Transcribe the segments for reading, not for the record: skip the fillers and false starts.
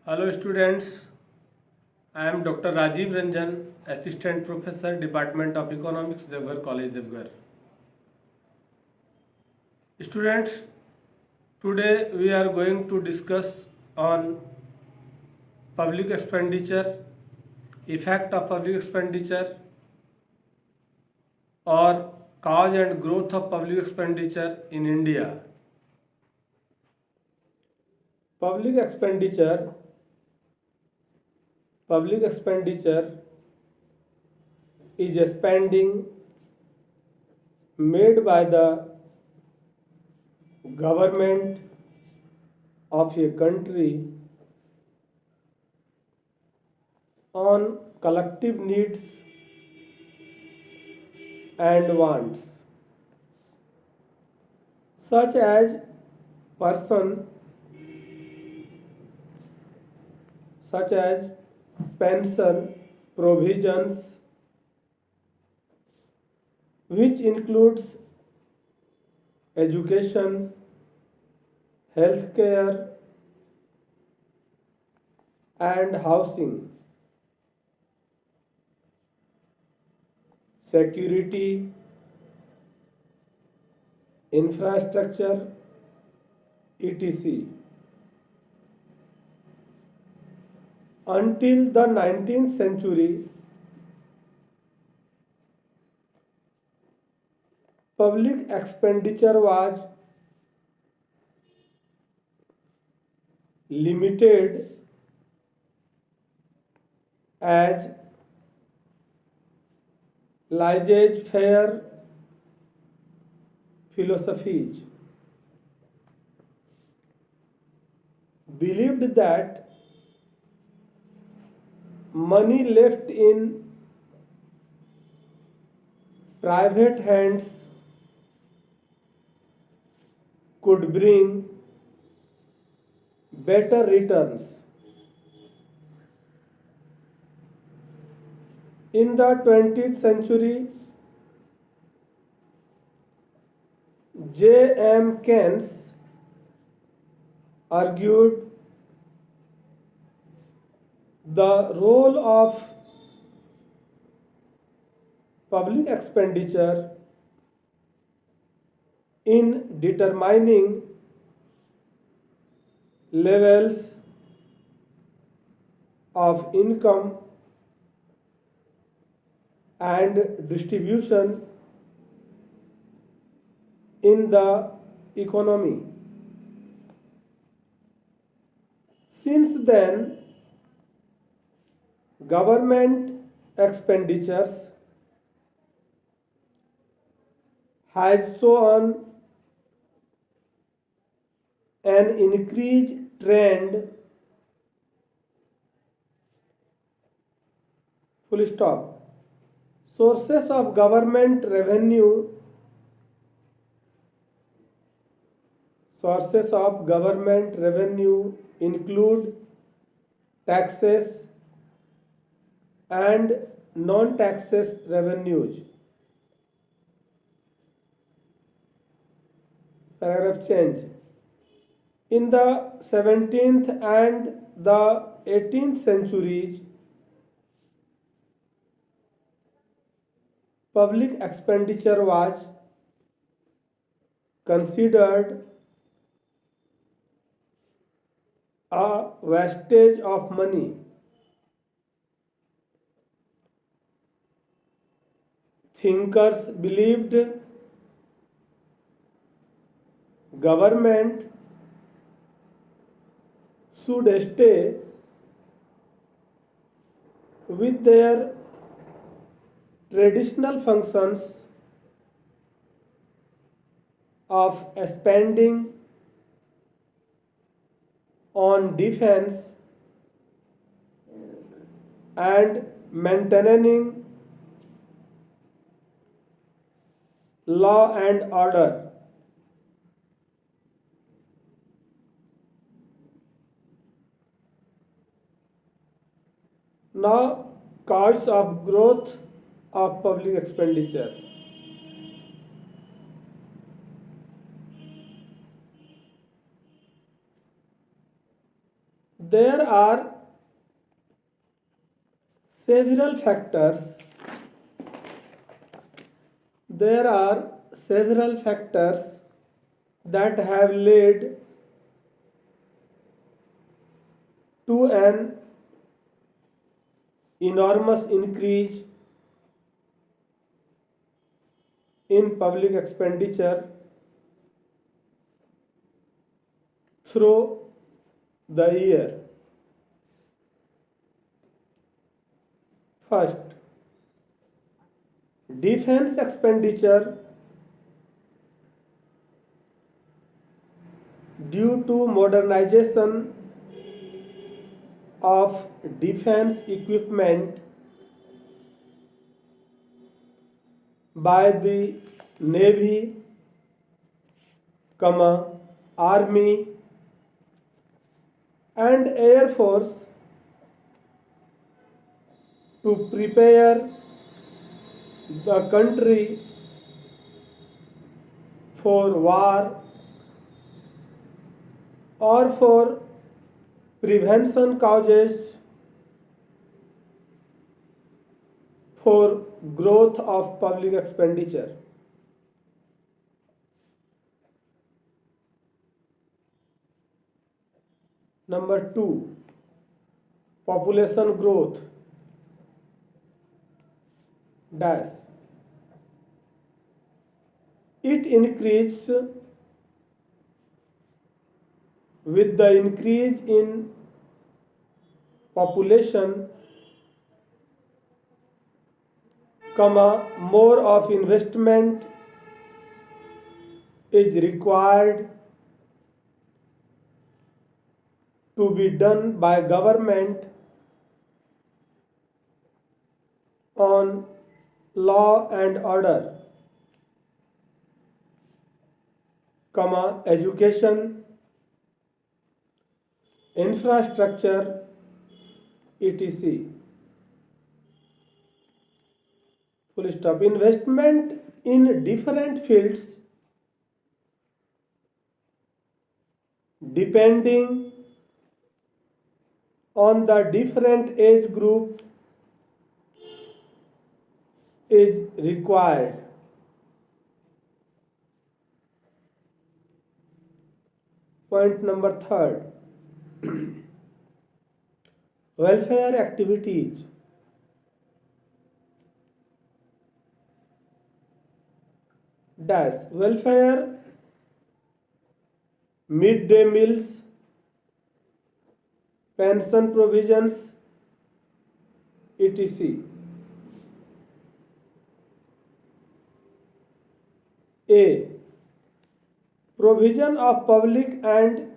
Hello students, I am Dr. Rajiv Ranjan, Assistant Professor, Department of Economics, Devghar College, Devghar. Students, today we are going to discuss on public expenditure, effect of public expenditure or cause and growth of public expenditure in India. Public expenditure public expenditure is a spending made by the government of a country on collective needs and wants, such as person, such as pension provisions, which includes education, healthcare, and housing, security, infrastructure, etc. Until the 19th century, public expenditure was limited as laissez-faire philosophies believed that money left in private hands could bring better returns. In the 20th century, J. M. Keynes argued the role of public expenditure in determining levels of income and distribution in the economy. Since then, government expenditures has shown an increased trend. Full stop. Sources of government revenue. Sources of government revenue include taxes and non-taxes revenues. Paragraph change. In the 17th and the 18th centuries, public expenditure was considered a wastage of money. Thinkers believed government should stay with their traditional functions of spending on defense and maintaining law and order. Now, cause of growth of public expenditure. There are several factors. There are several factors that have led to an enormous increase in public expenditure through the year. First, defense expenditure due to modernization of defense equipment by the Navy, Army and Air Force to prepare the country for war or for prevention causes for growth of public expenditure. Number 2, population growth dash. It increased with the increase in population, more of investment is required to be done by government on law and order, education, infrastructure, etc. Full stop. Investment in different fields depending on the different age group is required. Point number 3, welfare activities. Dash. Welfare, midday meals, pension provisions, etc. A. Provision of public and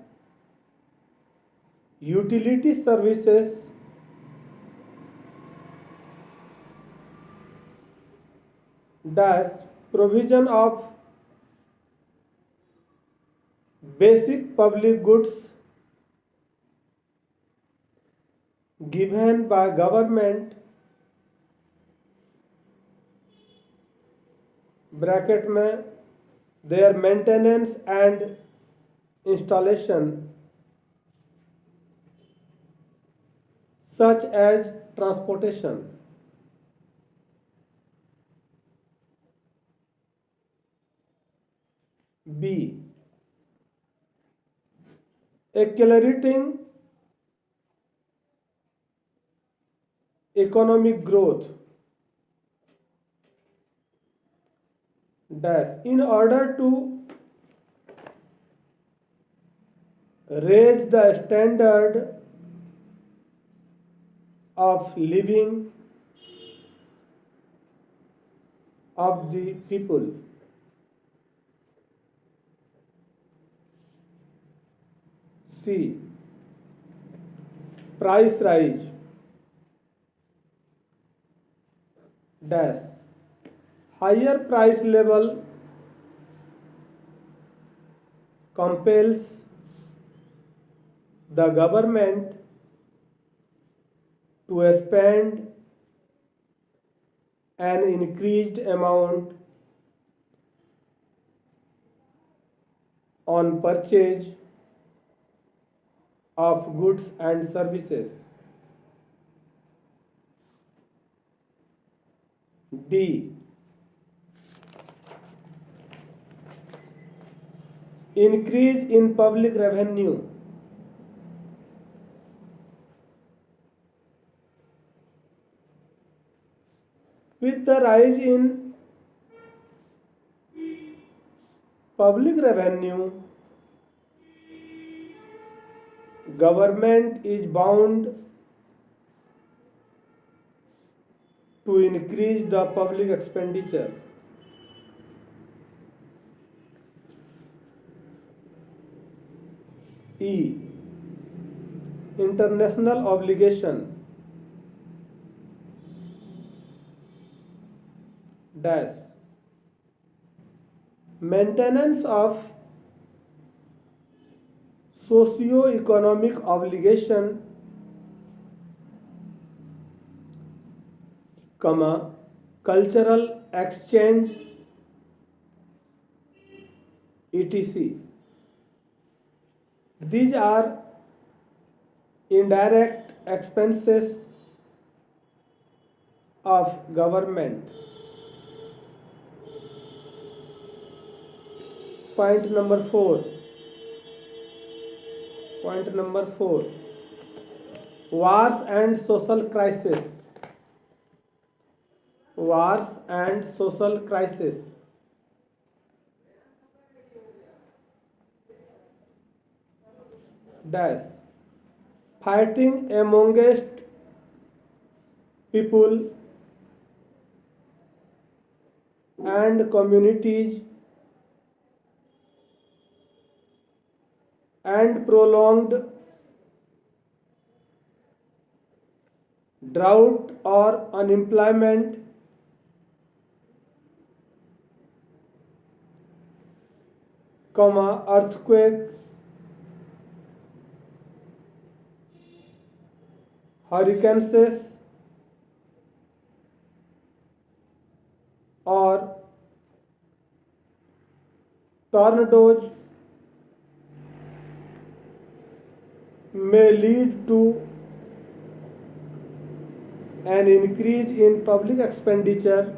utility services dash. Provision of basic public goods given by government bracket में their maintenance and installation such as transportation. B. Accelerating economic growth dash. In order to raise the standard of living of the people. C. Price rise dash. Higher price level compels the government to spend an increased amount on purchase of goods and services. D. Increase in public revenue. With the rise in public revenue, government is bound to increase the public expenditure. E. International obligation. Dash. Maintenance of socio-economic obligation, cultural exchange, etc. These are indirect expenses of government. Point number 4. Wars and social crisis. Dash. Fighting amongst people and communities and prolonged drought or unemployment, earthquake, hurricanes, or tornadoes may lead to an increase in public expenditure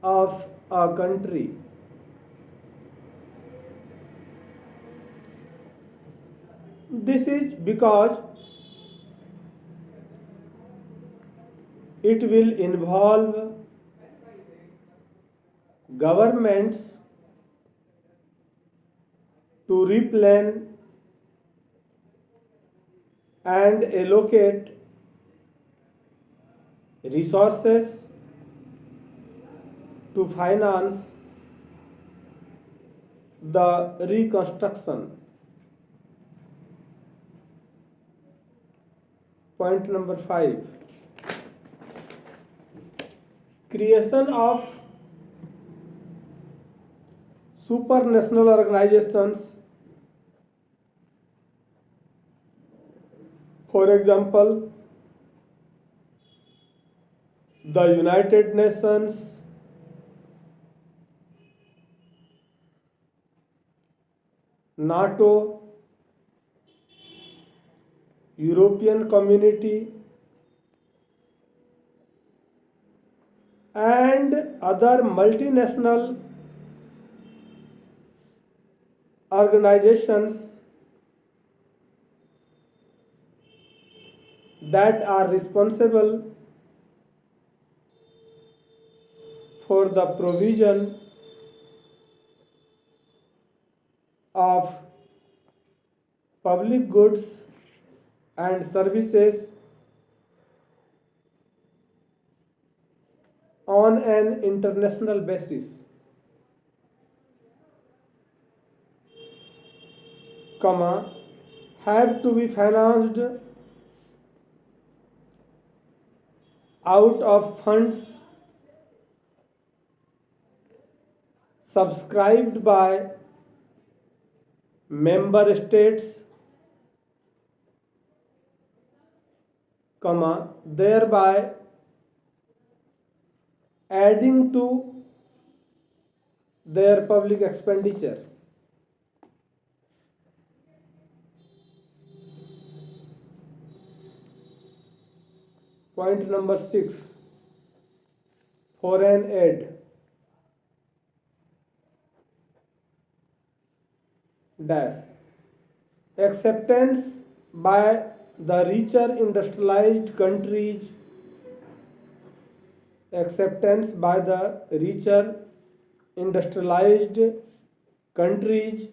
of a country. This is because it will involve governments to replan and allocate resources to finance the reconstruction. Point number 5. Creation of supranational organizations, for example, the United Nations, NATO, European Community, and other multinational organizations that are responsible for the provision of public goods and services on an international basis, have to be financed out of funds subscribed by member states, thereby adding to their public expenditure. Point number 6, foreign aid dash acceptance by the richer industrialized countries, acceptance by the richer industrialized countries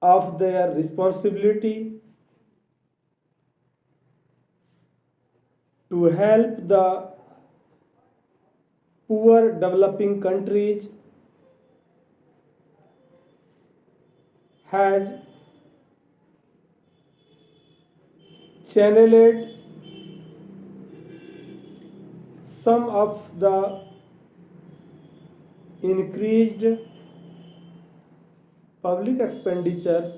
of their responsibility to help the poor developing countries has channeled some of the increased public expenditure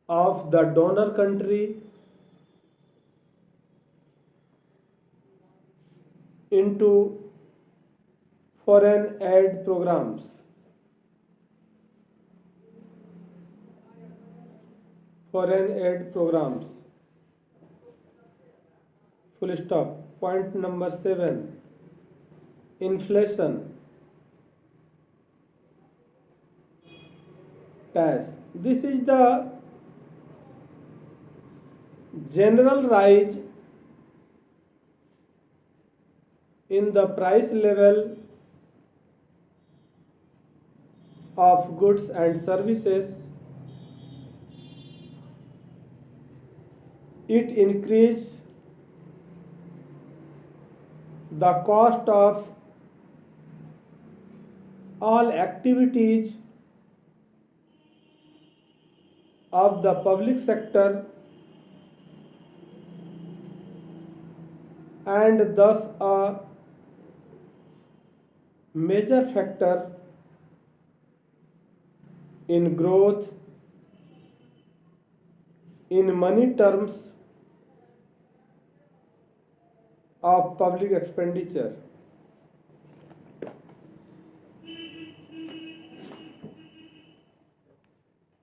of the donor country into foreign aid programs. Foreign aid programs. Full stop. Point number 7, inflation dash. This is the general rise in the price level of goods and services. It increases the cost of all activities of the public sector and thus a major factor in growth in money terms of public expenditure.